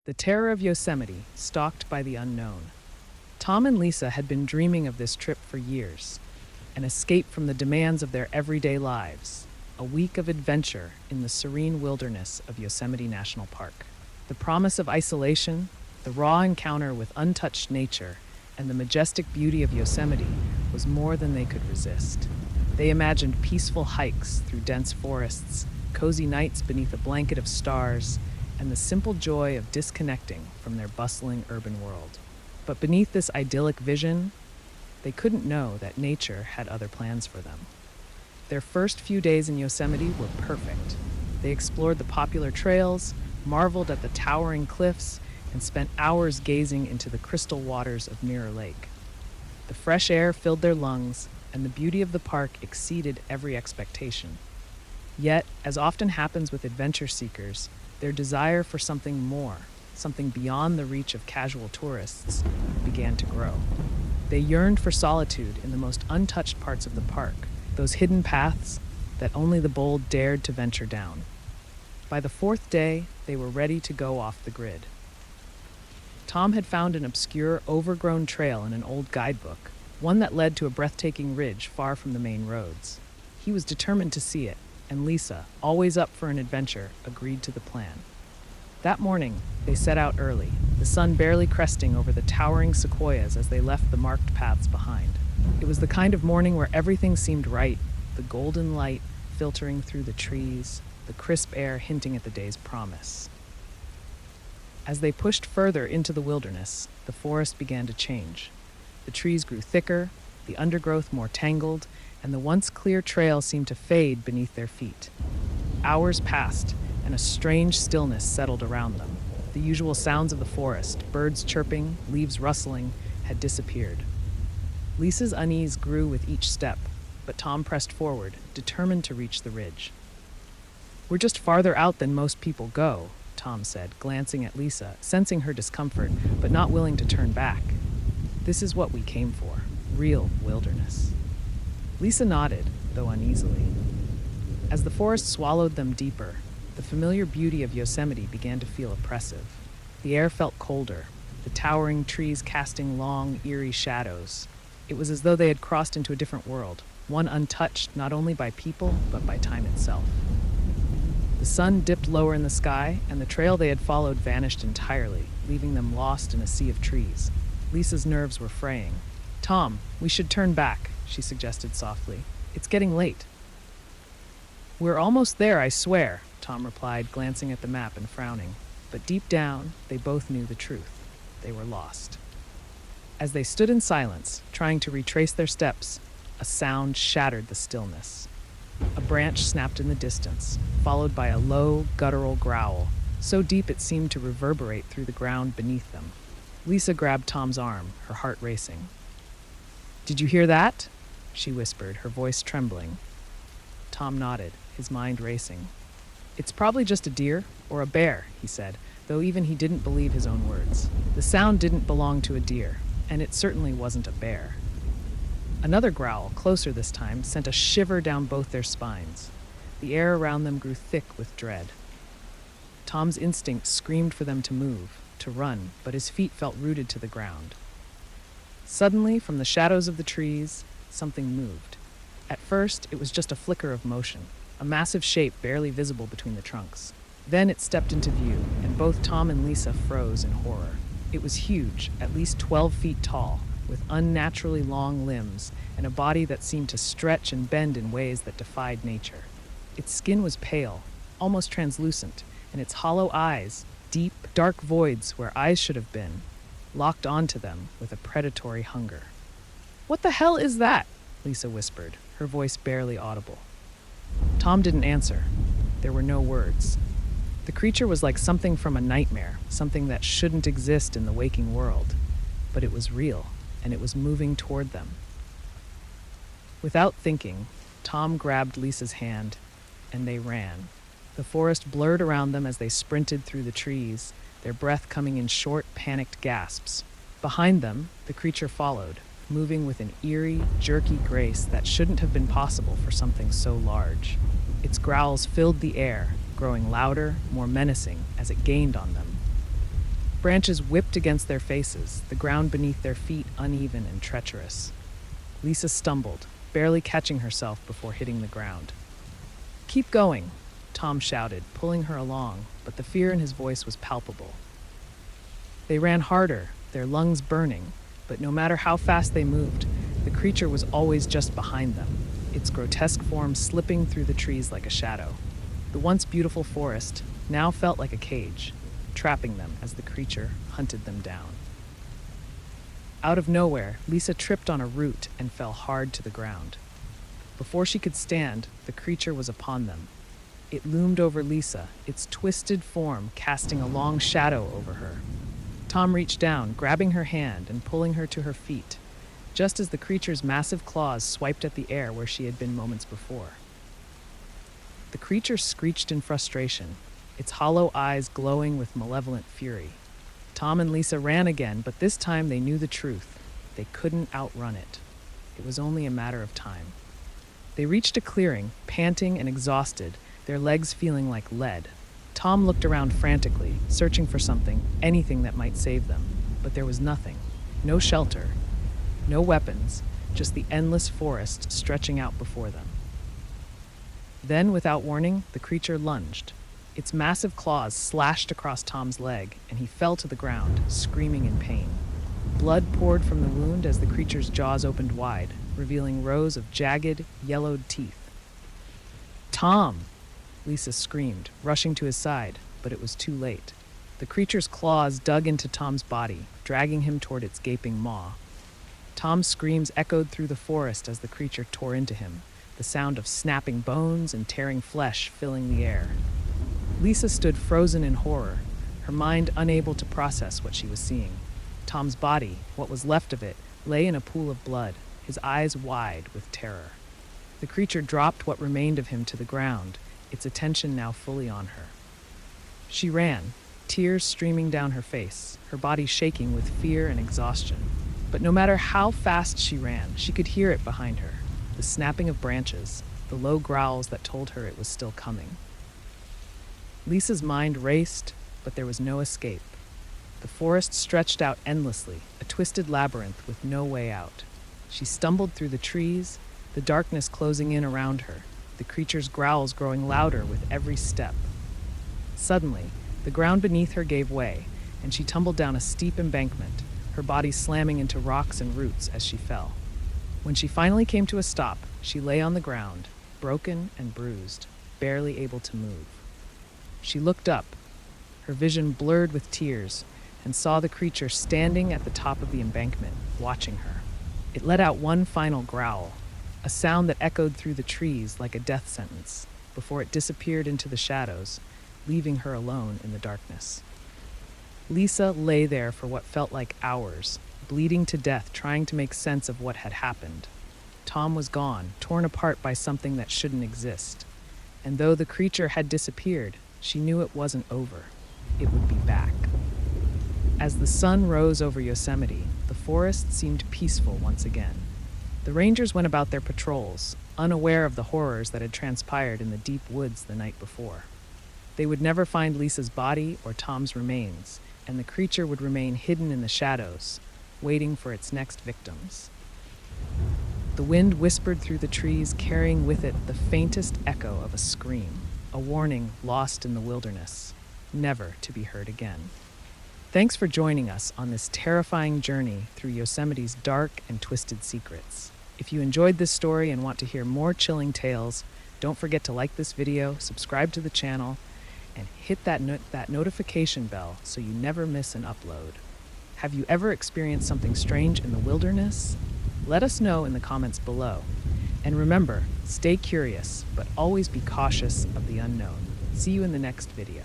The terror of Yosemite, stalked by the unknown. Tom and Lisa had been dreaming of this trip for years, an escape from the demands of their everyday lives, a week of adventure in the serene wilderness of Yosemite National Park. The promise of isolation, the raw encounter with untouched nature, and the majestic beauty of Yosemite was more than they could resist. They imagined peaceful hikes through dense forests, cozy nights beneath a blanket of stars, and the simple joy of disconnecting from their bustling urban world. But beneath this idyllic vision, they couldn't know that nature had other plans for them. Their first few days in Yosemite were perfect. They explored the popular trails, marveled at the towering cliffs, and spent hours gazing into the crystal waters of Mirror Lake. The fresh air filled their lungs, and the beauty of the park exceeded every expectation. Yet, as often happens with adventure seekers, their desire for something more, something beyond the reach of casual tourists, began to grow. They yearned for solitude in the most untouched parts of the park, those hidden paths that only the bold dared to venture down. By the fourth day, they were ready to go off the grid. Tom had found an obscure, overgrown trail in an old guidebook, one that led to a breathtaking ridge far from the main roads. He was determined to see it, and Lisa, always up for an adventure, agreed to the plan. That morning, they set out early, the sun barely cresting over the towering sequoias as they left the marked paths behind. It was the kind of morning where everything seemed right, the golden light filtering through the trees, the crisp air hinting at the day's promise. As they pushed further into the wilderness, the forest began to change. The trees grew thicker, the undergrowth more tangled, and the once clear trail seemed to fade beneath their feet. Hours passed, and a strange stillness settled around them. The usual sounds of the forest, birds chirping, leaves rustling, had disappeared. Lisa's unease grew with each step, but Tom pressed forward, determined to reach the ridge. "We're just farther out than most people go," Tom said, glancing at Lisa, sensing her discomfort, but not willing to turn back. "This is what we came for, real wilderness." Lisa nodded, though uneasily. As the forest swallowed them deeper, the familiar beauty of Yosemite began to feel oppressive. The air felt colder, the towering trees casting long, eerie shadows. It was as though they had crossed into a different world, one untouched not only by people, but by time itself. The sun dipped lower in the sky, and the trail they had followed vanished entirely, leaving them lost in a sea of trees. Lisa's nerves were fraying. "Tom, we should turn back," she suggested softly. "It's getting late." "We're almost there, I swear," Tom replied, glancing at the map and frowning. But deep down, they both knew the truth. They were lost. As they stood in silence, trying to retrace their steps, a sound shattered the stillness. A branch snapped in the distance, followed by a low, guttural growl, so deep it seemed to reverberate through the ground beneath them. Lisa grabbed Tom's arm, her heart racing. "Did you hear that?" she whispered, her voice trembling. Tom nodded, his mind racing. "It's probably just a deer or a bear," he said, though even he didn't believe his own words. The sound didn't belong to a deer, and it certainly wasn't a bear. Another growl, closer this time, sent a shiver down both their spines. The air around them grew thick with dread. Tom's instinct screamed for them to move, to run, but his feet felt rooted to the ground. Suddenly, from the shadows of the trees, something moved. At first, it was just a flicker of motion, a massive shape barely visible between the trunks. Then it stepped into view, and both Tom and Lisa froze in horror. It was huge, at least 12 feet tall, with unnaturally long limbs and a body that seemed to stretch and bend in ways that defied nature. Its skin was pale, almost translucent, and its hollow eyes, deep, dark voids where eyes should have been, locked onto them with a predatory hunger. "What the hell is that?" Lisa whispered, her voice barely audible. Tom didn't answer. There were no words. The creature was like something from a nightmare, something that shouldn't exist in the waking world. But it was real, and it was moving toward them. Without thinking, Tom grabbed Lisa's hand, and they ran. The forest blurred around them as they sprinted through the trees, their breath coming in short, panicked gasps. Behind them, the creature followed, moving with an eerie, jerky grace that shouldn't have been possible for something so large. Its growls filled the air, growing louder, more menacing as it gained on them. Branches whipped against their faces, the ground beneath their feet uneven and treacherous. Lisa stumbled, barely catching herself before hitting the ground. "Keep going," Tom shouted, pulling her along, but the fear in his voice was palpable. They ran harder, their lungs burning, but no matter how fast they moved, the creature was always just behind them, its grotesque form slipping through the trees like a shadow. The once beautiful forest now felt like a cage, trapping them as the creature hunted them down. Out of nowhere, Lisa tripped on a root and fell hard to the ground. Before she could stand, the creature was upon them. It loomed over Lisa, its twisted form casting a long shadow over her. Tom reached down, grabbing her hand and pulling her to her feet, just as the creature's massive claws swiped at the air where she had been moments before. The creature screeched in frustration, its hollow eyes glowing with malevolent fury. Tom and Lisa ran again, but this time they knew the truth. They couldn't outrun it. It was only a matter of time. They reached a clearing, panting and exhausted, their legs feeling like lead. Tom looked around frantically, searching for something, anything that might save them. But there was nothing. No shelter. No weapons. Just the endless forest stretching out before them. Then, without warning, the creature lunged. Its massive claws slashed across Tom's leg, and he fell to the ground, screaming in pain. Blood poured from the wound as the creature's jaws opened wide, revealing rows of jagged, yellowed teeth. "Tom!" Lisa screamed, rushing to his side, but it was too late. The creature's claws dug into Tom's body, dragging him toward its gaping maw. Tom's screams echoed through the forest as the creature tore into him, the sound of snapping bones and tearing flesh filling the air. Lisa stood frozen in horror, her mind unable to process what she was seeing. Tom's body, what was left of it, lay in a pool of blood, his eyes wide with terror. The creature dropped what remained of him to the ground, its attention now fully on her. She ran, tears streaming down her face, her body shaking with fear and exhaustion. But no matter how fast she ran, she could hear it behind her, the snapping of branches, the low growls that told her it was still coming. Lisa's mind raced, but there was no escape. The forest stretched out endlessly, a twisted labyrinth with no way out. She stumbled through the trees, the darkness closing in around her, the creature's growls growing louder with every step. Suddenly, the ground beneath her gave way, and she tumbled down a steep embankment, her body slamming into rocks and roots as she fell. When she finally came to a stop, she lay on the ground, broken and bruised, barely able to move. She looked up, her vision blurred with tears, and saw the creature standing at the top of the embankment, watching her. It let out one final growl, a sound that echoed through the trees like a death sentence, before it disappeared into the shadows, leaving her alone in the darkness. Lisa lay there for what felt like hours, bleeding to death, trying to make sense of what had happened. Tom was gone, torn apart by something that shouldn't exist. And though the creature had disappeared, she knew it wasn't over. It would be back. As the sun rose over Yosemite, the forest seemed peaceful once again. The rangers went about their patrols, unaware of the horrors that had transpired in the deep woods the night before. They would never find Lisa's body or Tom's remains, and the creature would remain hidden in the shadows, waiting for its next victims. The wind whispered through the trees, carrying with it the faintest echo of a scream, a warning lost in the wilderness, never to be heard again. Thanks for joining us on this terrifying journey through Yosemite's dark and twisted secrets. If you enjoyed this story and want to hear more chilling tales, don't forget to like this video, subscribe to the channel, and hit that notification bell so you never miss an upload. Have you ever experienced something strange in the wilderness? Let us know in the comments below. And remember, stay curious, but always be cautious of the unknown. See you in the next video.